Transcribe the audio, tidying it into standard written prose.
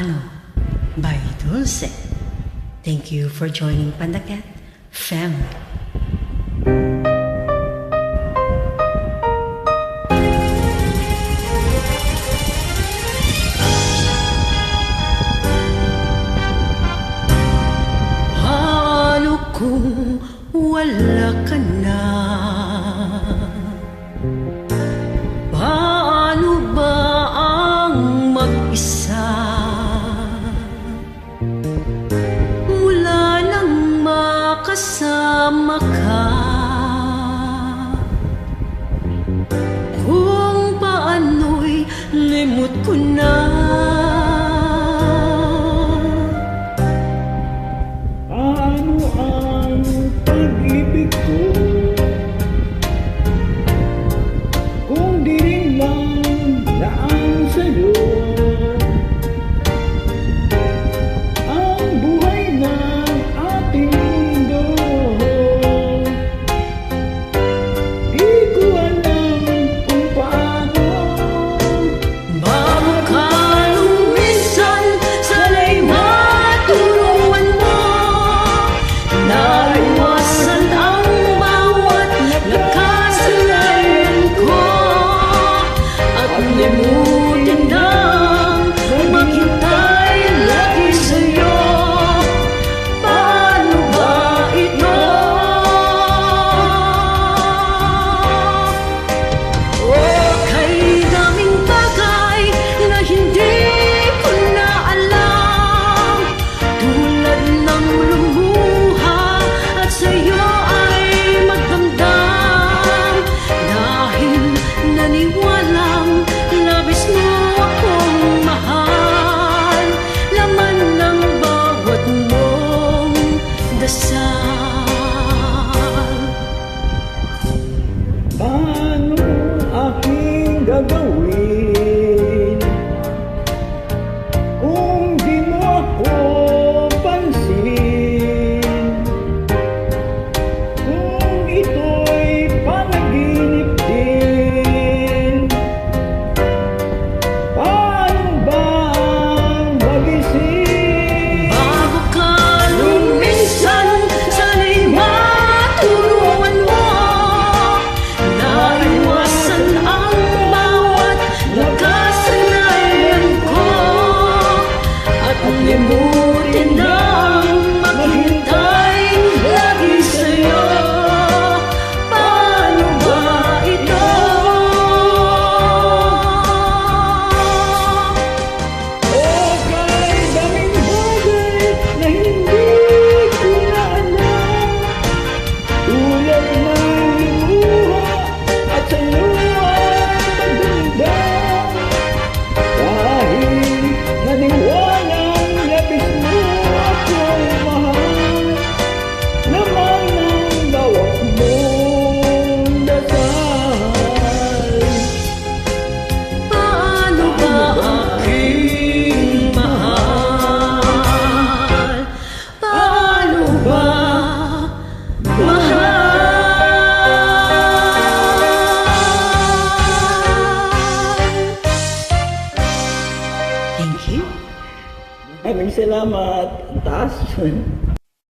Paano by Dulce. Thank you for joining Pandacat family. Paano kung wala ka na? Paano ba ang mag-isa? Mula nang makasama ka, kung paano'y limot ko na. Ano ang pag-ibig ko kung di rin lang laan sa'yo? Ang buhay ng ating mundo, di ko alam kung paano. Bago ka lumisan, sana'y maturuan mo. Naiwasan ang bawat nakasanayan ko, at limutin nang maghintay lagi sa'yo. Paano ba ito? O kay daming bagay na hindi ko na alam, tulad ng lumuha at sa'yo ay magdamdam. Dahil naniwalang labis mo akong mahal, laman ng bawat mong dasal. Paano aking gagawin kung di mo ako pansin? Kung ito'y panaginip din, paano bang magising? Bago ka lumisan, sana'y maturuan mo. Naiwasan ang bawat nakasanayan ko, at limutin ang maghintay lagi sa'yo. Paano ba ito? O kay daming bagay na hindi ko na alam, tulad ng luha at sa'yo ay magdamdam. Dahil naniwalang labis mo akong mahal, laman ng bawat mong dasal. Paano ba aking mahal? Paano ba mahal? Thank you. Maraming salamat. Ang taas.